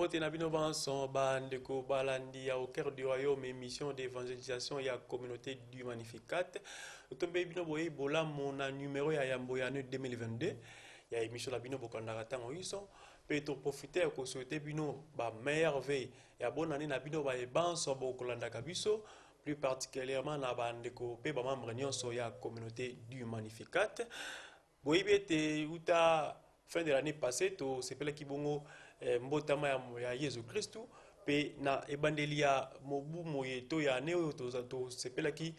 Mbote na bino banson bandeko balandi ya au cœur du royaume émission d'évangélisation et à communauté du Magnificat. Tombe bino boye bola mon numéro ya yambo ya 2022. Ya émission la bino bokandaka tango iso. Pe to profiter ko souhaiter bino ba meilleure veille ya bonne année na bino ba banson bokolanda biso plus particulièrement na bandeko pe ba membre nyonso ya communauté du Magnificat. Boye bete uta fin de l'année passée to sepela kibongo mbotama ya Yesu Kristu pe na ebandeli ya mobu moye to ya ne oyo to sepelaki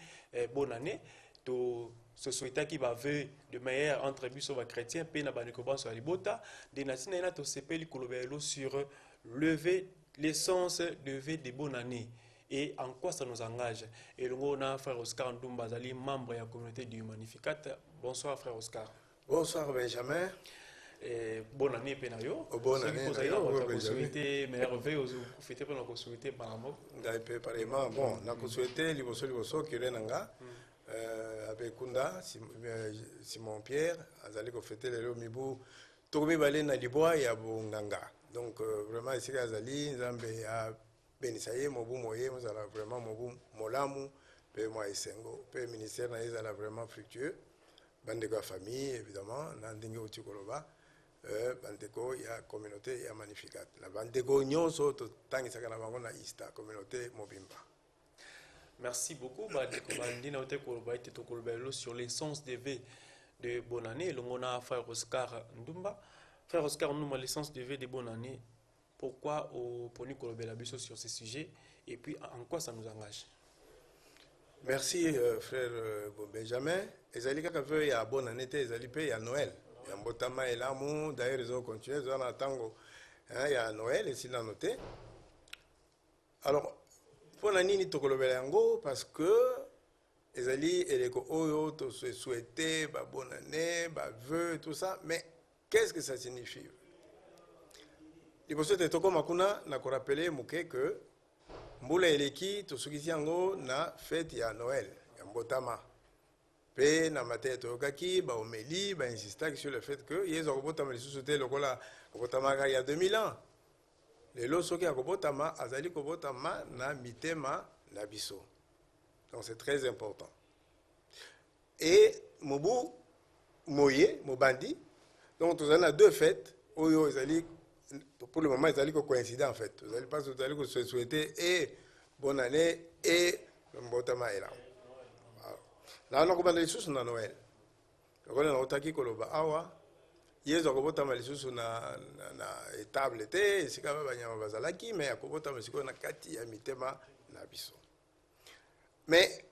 bonne année to se souhaita ki ba vœu de meilleur entre biso ba chrétiens pe na bandeko banso ya libota de natina ina to sepeli kolobelo sur lever l'essence de vœu de bonne année et en quoi ça nous engage. Et le on frère Oscar Ndumba Zali, membre de la communauté du Magnificat. Bonsoir frère Oscar. Bonsoir Benjamin. Bonne année Penayo. Bonne année. On a souhaité meilleur vœu aux profiter pour nous souhaiter par amour. Pareillement, bon, on a souhaité liboso qui renanga avec Kunda Simon Pierre, azali ko fêter le mibu tokomi balé na liboa ya bonganga. Donc vraiment ici azali nzambe a benisaye mobu moye mozala vraiment mobu molamu pe moi esengo pe ministère na ezala vraiment fructueux. Bandeko famille évidemment na ndenge otikoloba. Bandeko ya communauté ya Magnificat. La bandeko nyonso to tangisaka na bango na Ista communauté mobimba. Merci beaucoup bandeko bandina ote koloba ete to kolobelo sur l'essence des vœux de bonne année. Longona frère Oscar Ndumba. Frère Oscar Ndumba, l'essence des vœux de bonne année. Pourquoi au poni kolobela biso sur ces sujets et puis en quoi ça nous engage? Merci frère Benjamin. Ezali kaka vœu ya bonne année te ezali pe ya Noël. Mbotama et l'amour, d'ailleurs ils ont continué, ils ont attendu, il y a Noël et c'est noté. Alors, pour la nini tokolobela yango parce que ezali eleko oyo to se souhaiter ba bonne année, ba vœu tout ça, mais qu'est-ce que ça signifie? Liboso te toko makuna na ko rappeler muke que mbula eleki to sukisi yango na fête ya Noël, ya mbotama. Pe na mateto okaki ba omeli ba insister sur le fait que yezo kobotama lisusu te lokola kobotama il y a 2000 ans. Lelo soki akobotama azali kobotama na mitema na biso. Donc c'est très important. Et mobu moye mobandi. Donc nous avons deux fêtes oyo ezali pour le moment ezali ko coïncider en fait. Vous allez pas vous allez se souhaiter et bonne année et mbotama ela. Là, on a les sous na Noël. On a otaki koloba awa. Yezo akobota malisusu na table te, sika ba banyama bazalaki, mais akobota masiko na kati ya mitema na biso. Mais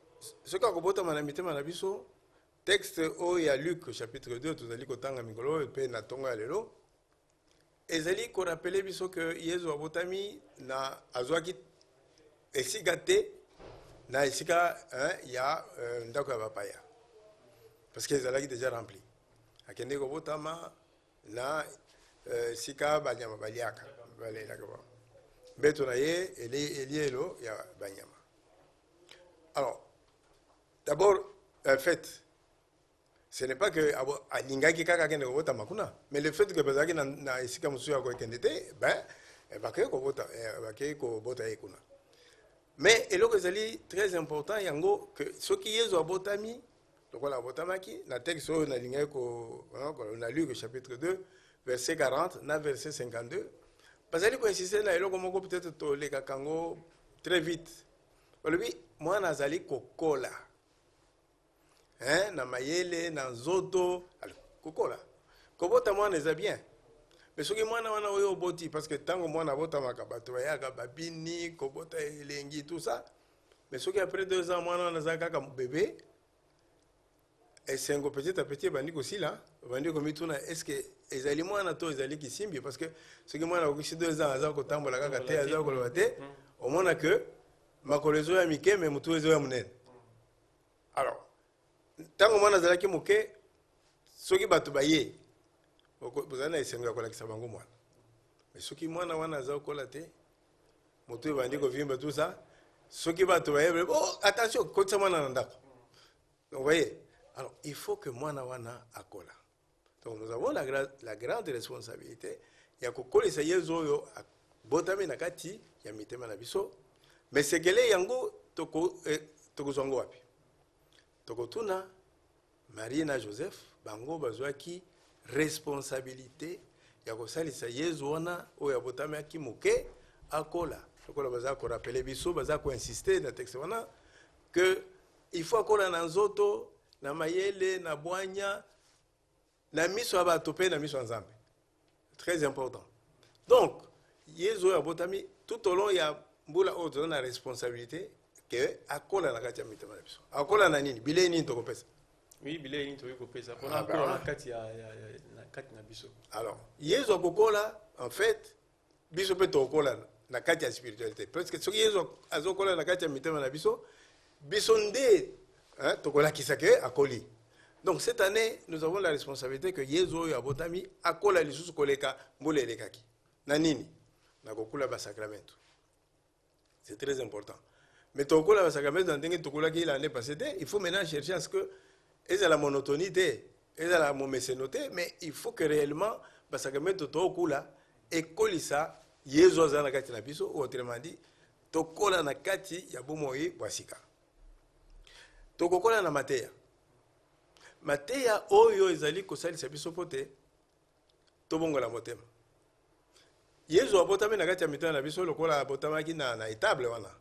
ce qu'akobota na mitema na biso, texte o ya Luc chapitre 2, tozali kotanga mikolo pe na tongo ya lelo. Ezali ko rappeler biso que Yezo abotami na azwaki esika te. Na isika il y a ndako ya bapaya parce que ezalaki déjà rempli akende ko botama na sika banyama baliaka balela ko beto na ye elielo ya banyama. Alors d'abord en fait ce n'est pas que alingaki kaka kende ko botama kuna, mais le fait que bazaki na isika musu ya ko kende te ben bakay ko bota ye kuna. Mais et est très important yango que ce qui est au botami donc voilà botamaki la texte on a ligné on a lu le chapitre 2 verset 40 na verset 52 parce que insister na eloko moko peut-être to le kango très vite olobi mwana azali kokola na mayele na nzoto kokola kobota mwana eza bien. Mais ce qui mwana wana oyo boti parce que tango mwana bota makabato ya babini kobota elengi tout ça, mais ce qui après 2 ans mwana wana zaka kaka bébé et sengo petit à petit bandi ko sila bandi ko mituna est-ce que ezali mwana to ezali kisimbi parce que ce qui mwana ko 2 ans azako tambola kaka te azako lobate au mona que makolezo ya mike mais mutu ezo ya munene. Alors tango mwana zalaki muke soki batu baye vous avez essayé de faire ça. Mais ce qui m'a dit, moto bandi ko vimba tout ça, ce qui va te voir, oh attention, quand ça m'a Donc vous voyez, alors il faut que moi na wana akola. Donc nous avons la grande responsabilité. Il y a que coller ça yezo yo botami na kati ya mitema na biso mais sekele yango tokozwango wapi tokotuna Marie na Joseph bango bazwaki responsabilité ya kosalisa Yezu wana oyo abotami aki moke akola lokola baza korapele biso baza koinsiste na texte wana que il faut akola na nzoto na mayele na bwanya na miso ya bato mpe na miso ya Nzambe très important donc Yezu oyo abotami tout au long ya mbula oyo toza na responsabilité ke akola na kati ya mitema na biso akola na nini bilei nini tokopesa oui bilei nini tokopesa mpona akola na kati na biso alors Yezu akokola en fait biso mpe tokola na kati ya spiritualité parce que soki Yezu azokola na kati ya mitema na biso biso nde tokolakisa ke akoli donc cette année nous avons la responsabilité que Yezu oyo abotami akola lisusu koleka mbula elekaki na nini na kokula basakramento c'est très important mais tokola basakramento na ndenge tokolaki l'année passée il faut maintenant chercher à ce que et la monotonie et la momécénoté mais il faut que réellement basakramento tokula ekolisa Yezu aza na kati na biso autrement dit tokola na kati ya bomoi bwasika tokokola na mateya oyo ezali kosalisa biso pote tobongola motema Yezu abotami na kati ya mitema na biso lokola abotamaki na étable wana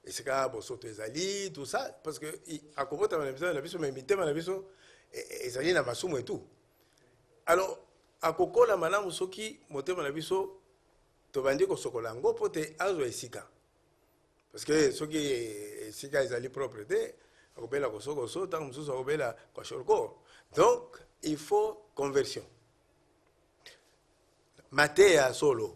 esika bosoto ezali tout ça parce que akobotama na mitema na biso mais mitema na biso ezali na masumu et tout alors akokola malamu soki motema na biso tobandi kosokola yango pote azwa esika parce que soki esika ezali propre te akobela kosokoso ntango mosusu akobela kwashoroko donc il faut conversion mateya solo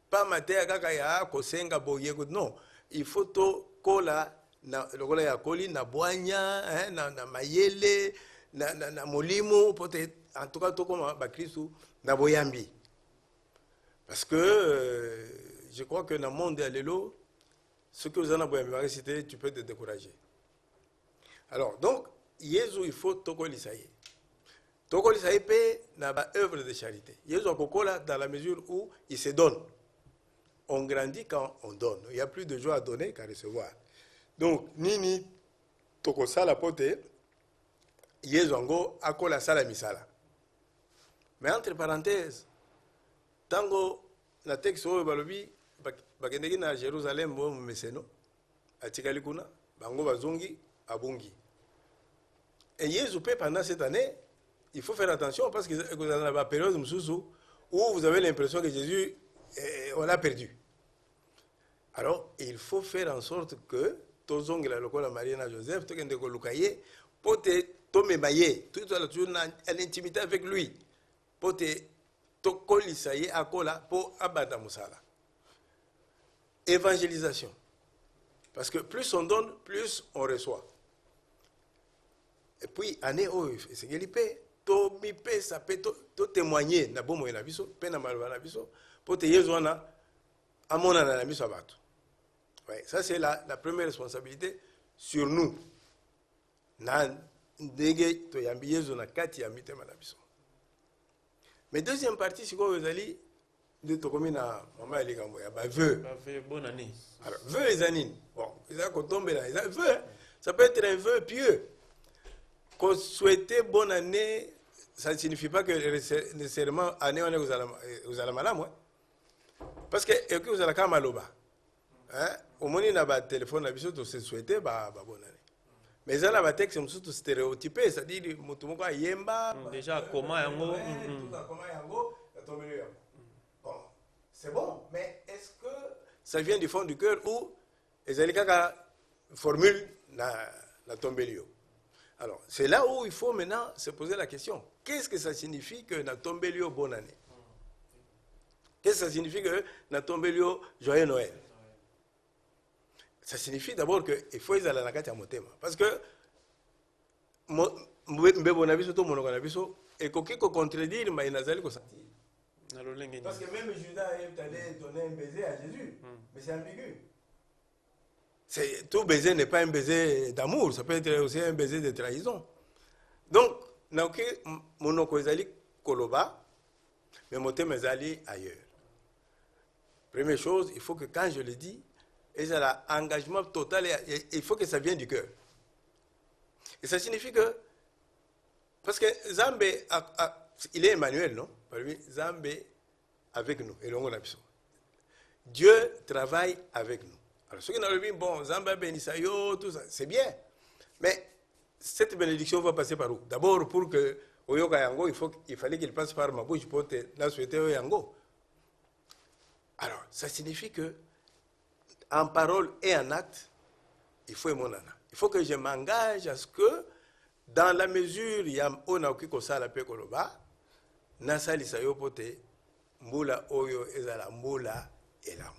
pas mateya kaka ya kosenga boye non il faut tokola na lokola ya koli na bwanya na mayele na molimo pote en tout cas tokoma bakristu na boyambi parce que je crois que dans le monde ya lelo ce que vous en avez boyambi cité tu peux te décourager alors donc Yezu il faut tokolisa ye tokolisa ye pe na ba œuvre de charité Yezu akokola dans la mesure où il se donne on grandit quand on donne il y a plus de joie à donner qu'à recevoir donc nini tokosala pote Yezu ango akola sala misala mais entre parenthèses tango na texte oyo balobi bakendeki na Jérusalem bo meseno atikali kuna bango bazongi abungi et Yezu pe pendant cette année il faut faire attention parce que vous avez la période où vous avez l'impression que Jésus on l'a perdu alors il faut faire en sorte que tozongi la lokola Marie na Joseph tokende ko lukaye pote tomemaye toujours en intimité avec lui pote tokolisa ye akola po abanda musala évangélisation parce que plus on donne plus on reçoit et puis année oyo esengeli pe tomipesa pe totémoigner na bomoi na biso pe na maloba na biso po te Yezu wana amonana na biso ya bato ouais, ça c'est la première responsabilité sur nous na ndenge toyambi Yezu na kati ya mitema na biso mais deuxième partie sikoyo ezali nde tokomi na mama ya likambo ya baveu bonne année alors vœu eza nini bon eza kotombela eza vœu ça peut être un vœu pieux qu'on souhaiter bonne année ça ne signifie pas que nécessairement année on est aux malamu parce que et que vous allez kama maloba au moins na ba téléphone na biso to se souhaiter ba bonne année mais ça là ba texte surtout stéréotypé ça dit mutu moko ayemba déjà comment yango comment yango tombeli yango bon c'est bon mais est-ce que ça vient du fond du cœur ou ezali kaka formule na tombeli yo. Alors, c'est là où il faut maintenant se poser la question. Qu'est-ce que ça signifie que na tombelio bonne année? Qu'est-ce que ça signifie que na tombelio joyeux Noël? Ça signifie d'abord qu'il faut y aller à la motema. Parce que mbebo na biso to monoko na biso et koki ko contredire mais nazali ko sentir. Parce que même Judas est allé donner un baiser à Jésus, mais c'est ambigu. Tout baiser n'est pas un baiser d'amour, ça peut être aussi un baiser de trahison. Donc, monoko ezali koloba, mais motema ezali ailleurs. Première chose, il faut que quand je le dis, et c'est l'engagement total, et il faut que ça vienne du cœur. Et ça signifie que, parce que Zambé, il est Emmanuel, non? Zambé avec nous, et l'on a besoin. Dieu travaille avec nous. Alors, ceux qui ont dit, bon, Zambé Benisayo, tout ça, c'est bien. Mais cette bénédiction va passer par où? D'abord, pour que Oyoka Yango, il fallait qu'il passe par ma bouche pour te la souhaiter au Yango. Alors, ça signifie que, en parole et en acte, il faut mon nana. Il faut que je m'engage à ce que, dans la mesure où on a occupé ça la paix koloba, nasa lisayo pote mbula oyo ezala mbula elam.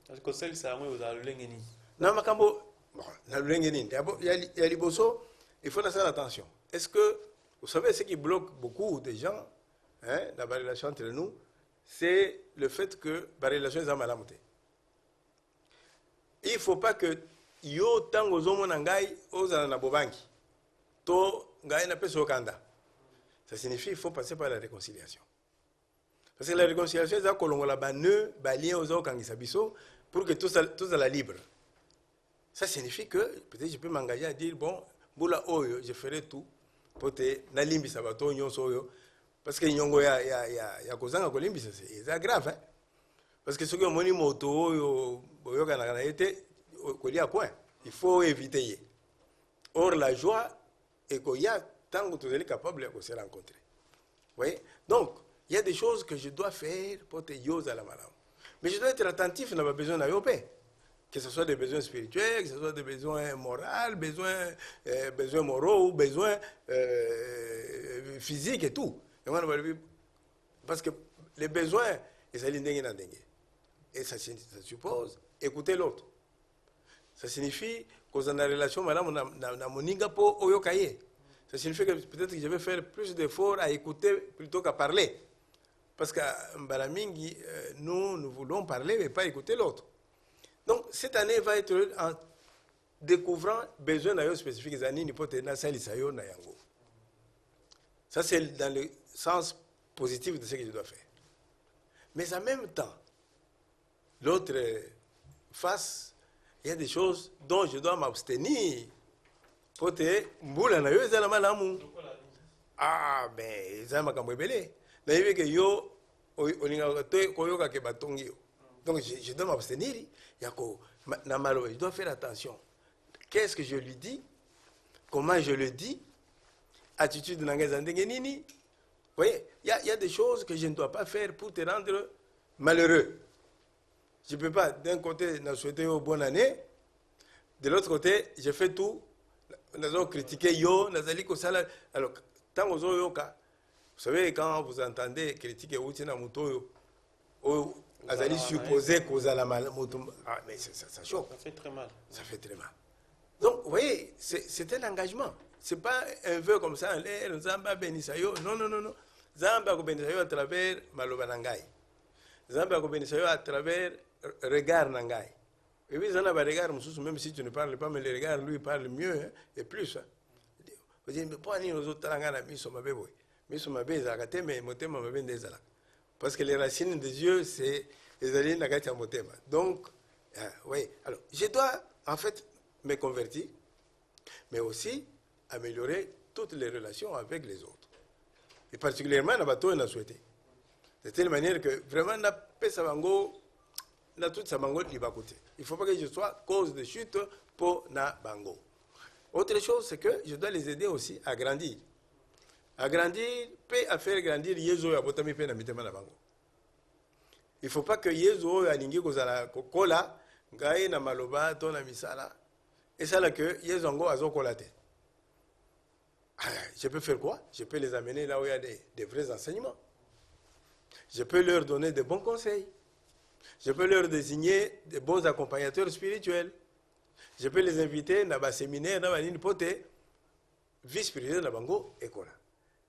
Parce que celle ça moi vous allez l'engeni. Non makambo bon na l'engeni. Il y a liboso, il faut faire attention. Est-ce que vous savez ce qui bloque beaucoup de gens hein dans la relation entre nous, c'est le fait que la relation est malamoté. Il faut pas que yo tango zomo nangai ozala na bobangi. To ngai na peso kanda. Ça signifie qu'il faut passer par la réconciliation. Parce que la réconciliation, c'est qu'on a un nœud, un lien aux autres pour que tout ça la libre. Ça signifie que peut-être je peux m'engager à dire, bon, je ferai tout pour te nalimbi sabato nyonso parce que nyongo ya kozanga kolimbi c'est grave hein. Parce que ce que moni moto boyoka na été kolia quoi. Il faut éviter. Or la joie et qu'il y a tant que vous êtes capable de se rencontrer. Vous voyez? Donc, il y a des choses que je dois faire pour te yose à la malade. Mais je dois être attentif, n'a pas besoin d'ayopé. Que ce soit des besoins spirituels, que ce soit des besoins moraux, besoins moraux, besoins physiques et tout. Parce que les besoins, et ça suppose écouter l'autre. Ça signifie que dans la relation, madame, na moninga po oyokaye. Ça signifie que peut-être que je vais faire plus d'efforts à écouter plutôt qu'à parler. Parce que Mbalamingi, nous voulons parler, mais pas écouter l'autre. Donc, cette année va être en découvrant besoin d'ailleurs spécifiques. Ça, c'est dans le sens positif de ce que je dois faire. Mais en même temps, l'autre face, il y a des choses dont je dois m'abstenir. Ah, ben, ça m'a cambré. Donc, je dois m'abstenir. Je dois faire attention. Qu'est-ce que je lui dis? Comment je le dis? Attitude nangazandengenini. Vous voyez, il y a des choses que je ne dois pas faire pour te rendre malheureux. Je ne peux pas, d'un côté, souhaiter une bonne année. De l'autre côté, je fais tout. Nous avons critiqué yo, nous avons dit que ça. Alors, tant que vous savez, quand vous entendez critiquer Outina Mutoyo, vous allez supposer que vous allez mal. Ah, mais ça choque. Ça fait très mal. Ça fait très mal. Donc, vous voyez, c'est un engagement. Ce n'est pas un vœu comme ça, Zamba Benisayo. Non, non, non, non. Zamba Benisayo à travers Maloba Nangai. Zamba Benisayo à travers regard Nangai. Et puis, ça n'a pas de regard, même si tu ne parles pas, mais le regard, lui, parle mieux hein, et plus. Vous dites, mais pourquoi nous autres, parce que les racines des yeux, c'est les alliés Nagatia Motema. Donc, oui. Alors, je dois, en fait, me convertir, mais aussi améliorer toutes les relations avec les autres. Et particulièrement, Nabato a souhaité. De telle manière que, vraiment, na Pesabango, na toute sa bango il va coûter. Il ne faut pas que je sois cause de chute pour na bango. Autre chose, c'est que je dois les aider aussi à grandir. À grandir, peut à faire grandir Yezo ya botami pe na mitema na bango. Il ne faut pas que Yezo ya ningi kozala kola, ngaye na maloba to na misala. Et ça là que Yezo ngo azo kolate. Je peux faire quoi? Je peux les amener là où il y a des vrais enseignements. Je peux leur donner de bons conseils. Je peux leur désigner de bons accompagnateurs spirituels. Je peux les inviter dans un séminaire, dans un poté, vie spirituelle dans Bango et Kola.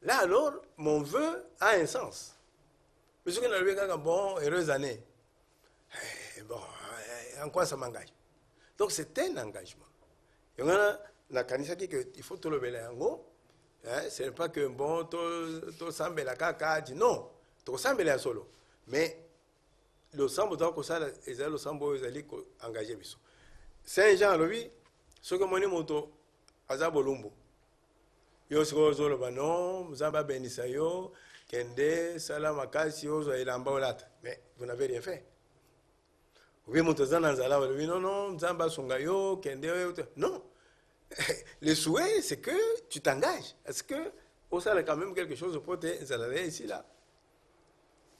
Là alors, mon vœu a un sens. Monsieur qui a dit, bon, heureuse année. Bon, en quoi ça m'engage? Donc c'est un engagement. Il y a la kanisaki qu'il faut tout le bel ango. Ce n'est pas que bon, tout semble la caca, non, tout semble la solo. Mais le sambo tant que ça le sambo ils allaient engager biso Saint Jean alobi ce que moni moto azabolumbu yo siko zolo bano mzamba benisa yo kende sala makasi yo zo ilamba olata mais vous n'avez rien fait oui moto zana nzala alobi non mzamba sunga yo kende non le souhait c'est que tu t'engages est-ce que au sala quand même quelque chose pour te nzala ici là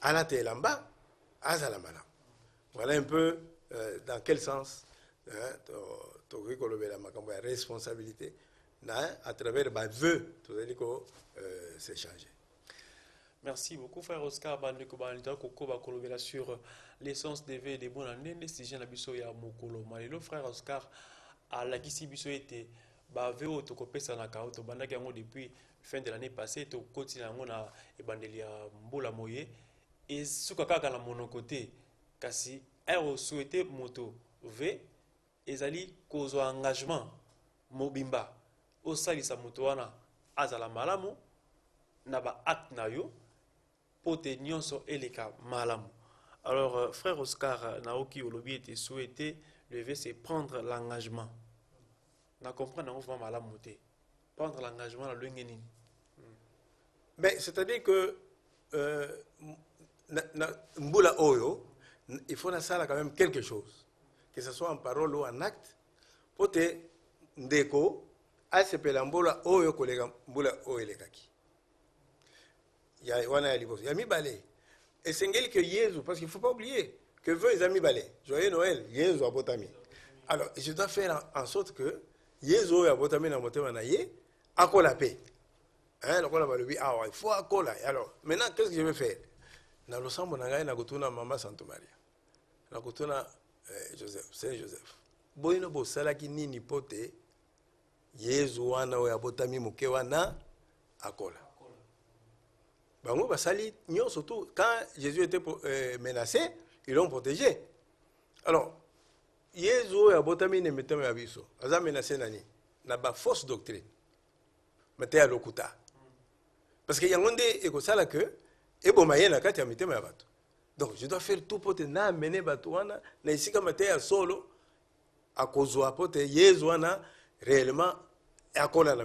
ala te lamba azala mala voilà un peu dans quel sens la responsabilité à travers les vœux s'échanger. Merci beaucoup, frère Oscar Bandeko Bandita Koko Kolobela sur l'essence des vœux et des bonnes années. Si j'ai l'habitude ya Mokolo Malelo, frère Oscar, à la Gisi Biso était bavé au Tokopé Sanaka, au Tobandaki depuis fin de l'année passée, au quotidien na Ebandelia Mbola Moye, et ce kaka la monocoté, kasi elle souhaitait moto V. Ezali kozo engagement mobimba o salisa moto wana azala malamu na ba acte na yo pote nyonso eleka malamu. Alors frère Oscar Naoki olobi était souhaité lever c'est prendre l'engagement. Na comprendre on va malamu te. Prendre l'engagement la lenge nini. Mais c'est-à-dire que mbula oyo il faut na sala quand même quelque chose. Que ce soit en parole ou en acte, pour te ndeko, a se pelambola oyo kolega mbula oyo lekaki. Ya wana ya liboso. Ya mi balé. Et c'est que Jésus, parce qu'il ne faut pas oublier que veut les amis balé. Joyeux Noël, Jésus a botami. Alors, je dois faire en sorte que Jésus a botami dans mon thème à quoi la paix. Hein, il faut à quoi. Alors, maintenant, qu'est-ce que je vais faire? Dans le sang, on a na Maman Santo Maria. Na kutuna Joseph, Saint Joseph. Boino bo salaki nini pote Yesu wana oya botami muke wana akola. Bango basali nyon surtout quand Jésus était menacé, ils l'ont protégé. Alors Yesu oya botami ne metame abiso. Aza menacé nani na ba fausse doctrine. Mete ya lokuta. Parce que yangonde ekosala que ebomaye na kati ya mitema ya bato. Donc, je dois faire tout pour te mener Batouana, na ici comme tu es solo, à cause de Yezuana, réellement, à quoi la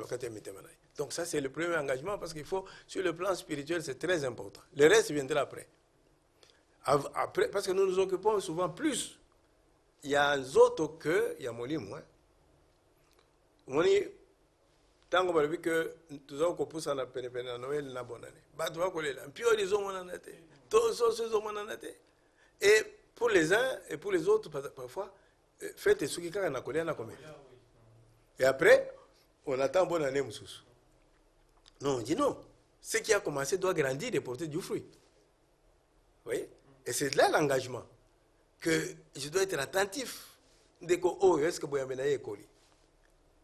Donc, ça, c'est le premier engagement parce qu'il faut, sur le plan spirituel, c'est très important. Le reste viendra après. Après, parce que nous nous occupons souvent plus. Il y a un autre que, il y a Molim, moi. Moni, tant qu'on a vu que nous avons poussé à la peine à Noël, la bonne année. Batouana, puis ils ont mon année. Et pour les uns et pour les autres, parfois, faites ce qui est comme et après, on attend bonne année, Moussous. Non, on dit non. Ce qui a commencé doit grandir et porter du fruit. Vous voyez? Et c'est là l'engagement. Que je dois être attentif. Ndeko, oh, est-ce que Boyamena est collé?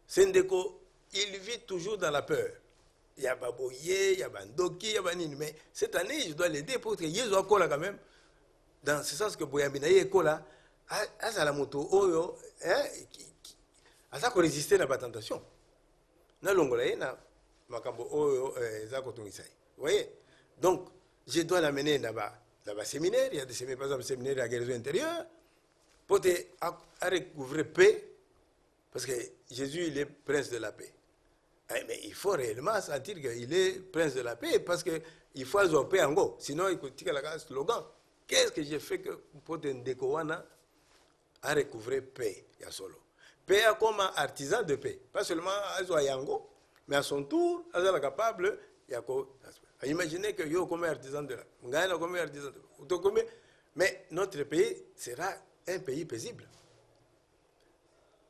C'est Ndeko, il vit toujours dans la peur. Il y a Baboye, il y a Bandoki, il y a Banine. Mais cette année, je dois l'aider pour que Yesu Akola quand même. Dans ce sens que Boyamina Ekola, à la moto, Oyo, à ça qu'on résistait à la tentation. Na Longolaye, na Makambo Oyo, Zakotungisai. Vous voyez? Donc, je dois l'amener là-bas. Là-bas, séminaire, il y a des séminaires, par exemple, séminaire de la guérison intérieure, pour te recouvrir paix, parce que Jésus, il est prince de la paix. Mais il faut réellement sentir qu'il est prince de la paix parce qu'il faut avoir paix en go. Sinon, il faut tirer la slogan. Qu'est-ce que j'ai fait pour te découvrir à recouvrir paix? Il y a solo. Paix comme artisan de paix. Pas seulement à Yango, mais à son tour, à être capable, il y a imaginez que yo comme artisan de la. Comme artisan de la. Mais notre pays sera un pays paisible.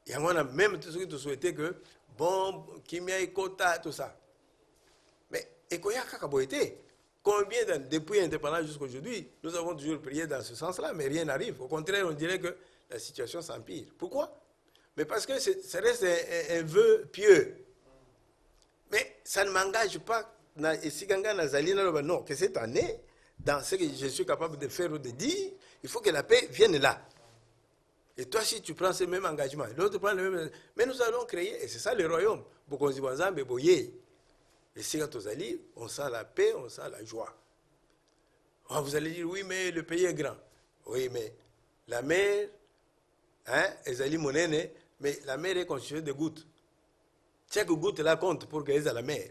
Il y a même tout ce que tu souhaitais que bon, Kimia et Kota, tout ça. Mais, et quoi, combien depuis l'indépendance jusqu'à aujourd'hui, nous avons toujours prié dans ce sens-là, mais rien n'arrive. Au contraire, on dirait que la situation s'empire. Pourquoi? Mais parce que ça reste un vœu pieux. Mais ça ne m'engage pas. Non, que cette année, dans ce que je suis capable de faire ou de dire, il faut que la paix vienne là. Et toi, si tu prends ce même engagement, l'autre prend le même. Mais nous allons créer, et c'est ça le royaume. Et si quand on sent la paix, on sent la joie. Oh, vous allez dire, oui, mais le pays est grand. Oui, mais la mer, hein, ezali monene, mais la mer est constituée de gouttes. Chaque goutte là compte pour qu'elle est à la mer.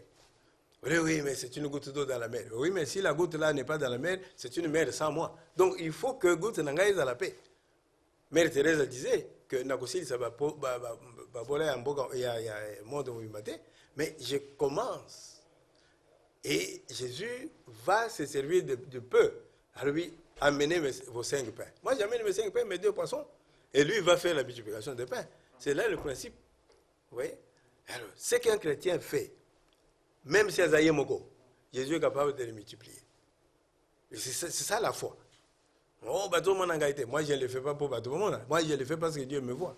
Oui, oui, mais c'est une goutte d'eau dans la mer. Oui, mais si la goutte là n'est pas dans la mer, c'est une mer sans moi. Donc il faut que goutte n'engaille à la paix. Mère Thérèse disait que Nakosili ça va voler un beau il y a monde où il m'a dit, mais je commence. Et Jésus va se servir de peu. À lui, amenez vos 5 pains. Moi, j'amène mes 5 pains, mes 2 poissons. Et lui, il va faire la multiplication des pains. C'est là le principe. Vous voyez? Alors, ce qu'un chrétien fait, même si Azaïe Moko, Jésus est capable de les multiplier. C'est ça la foi. Oh, bateau mon engagement. Moi, je ne le fais pas pour bateau mon. Moi, je le fais parce que Dieu me voit.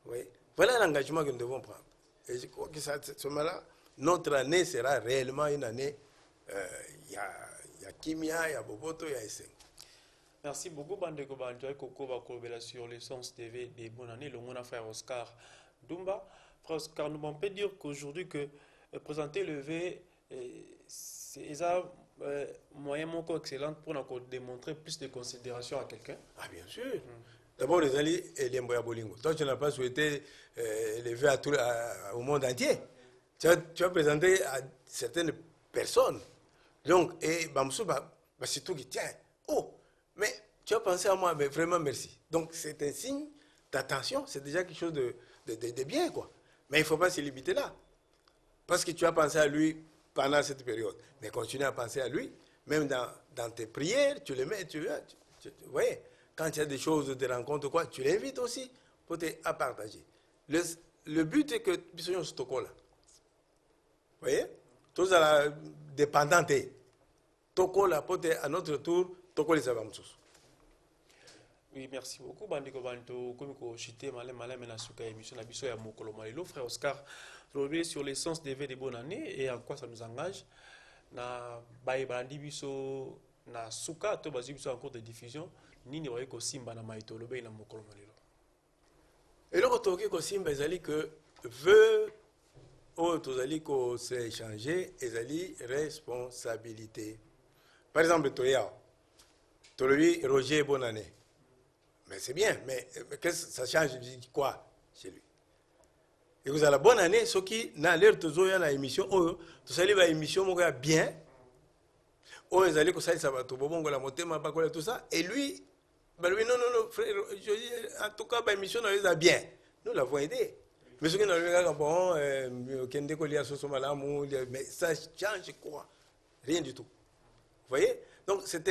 Oui. Voilà l'engagement que nous devons prendre. Et je crois que ce moment-là, notre année sera réellement une année. Il y a Kimia, il y a Boboto, il y a Esseng. Merci beaucoup, Bandeko Banjoy, Koko Bakolbela sur l'essence TV des bonnes années. Le mon frère Oscar Dumba. Frère Oscar, nous pouvons dire qu'aujourd'hui, que présenter le V, c'est un moyen excellent pour nous démontrer plus de considération à quelqu'un. Ah, bien sûr. D'abord, les alliés et les Mboya Bolingo. Toi, tu n'as pas souhaité lever au monde entier. Tu as présenté à certaines personnes. Donc, et Bamsou, c'est tout qui tient. Oh, mais tu as pensé à moi, mais vraiment merci. Donc, c'est un signe d'attention, c'est déjà quelque chose de bien, quoi. Mais il ne faut pas se limiter là. Parce que tu as pensé à lui pendant cette période. Mais continue à penser à lui. Même dans tes prières, tu le mets, tu voyez, quand il y a des choses, des rencontres, quoi, tu l'invites aussi pour à partager. Le but est que nous soyons ce là. Vous voyez? Tous à la dépendante. Toko la pote à notre tour, toko les avamsus. Oui, merci beaucoup. Bandeko Banto, comme ko chité malem na suka émission na biso ya mokolo malelo frère Oscar, revenir sur l'essence des vœux de bonne année et en quoi ça nous engage. Na baye bandi biso na suka to bazi biso en cours de diffusion, nini waye ko simba na maito lobe na mokolo malelo. Et le retour ko simba ezali que vœux o tozali ko se échanger ezali responsabilité. Par exemple, Toya, Tolobi, Roger, bonne année. Mais c'est bien, mais qu'est-ce que ça change quoi chez lui? Et vous avez la bonne année, ce qui n'a l'air de jouer à l'émission, tout allez à l'émission, bien. Oh, ils allaient que ça va tout bon, la montée, ma bacola, tout ça. Et lui, non, frère, je dis, en tout cas, l'émission, on les a bien. Nous l'avons aidé. Mais ce qui n'a pas bon, mais ça change quoi? Rien du tout. Vous voyez? Donc, c'est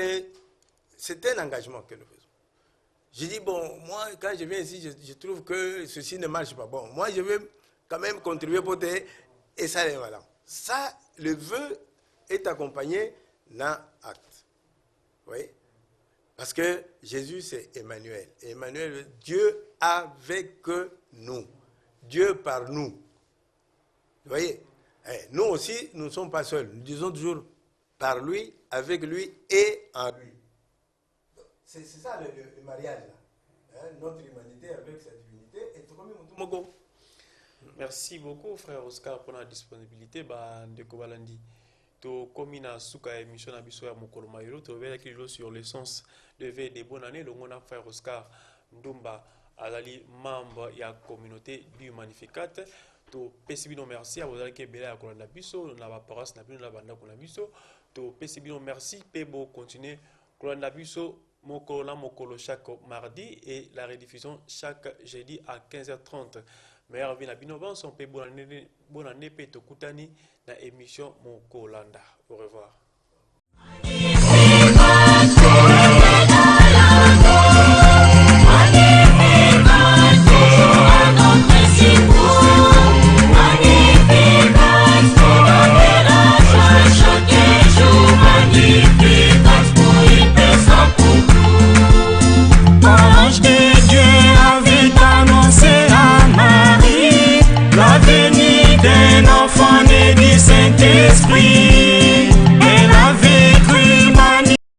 un engagement que nous faisons. Je dis, bon, moi, quand je viens ici, je trouve que ceci ne marche pas. Bon, moi, je veux quand même contribuer pour te... Et ça, voilà. Ça, le vœu est accompagné d'un acte. Vous voyez? Parce que Jésus, c'est Emmanuel. Et Emmanuel, Dieu avec nous. Dieu par nous. Vous voyez? Nous aussi, nous ne sommes pas seuls. Nous disons toujours par lui, avec lui et en lui. C'est ça le mariage, là. Notre humanité avec sa divinité. Et tout comme nous. Merci beaucoup, frère Oscar, pour la disponibilité de Kobalandi. To komina suka émission na biso ya mokolo mayelo to vela kilo sur l'essence de vie des bonnes années. Le mon frère Oscar Ndumba azali membre ya communauté du Magnificat. To pesibino merci à vous qui bela ya kolanda biso na ba paroisse na bino na banda kolanda biso. To pesibino merci pe bo continuer kolanda biso mokolo chaque mardi et la rediffusion chaque jeudi à 15h30. Meilleur vie na binoban son pe bonne année pe to kutani na émission Mokolanda. Au revoir.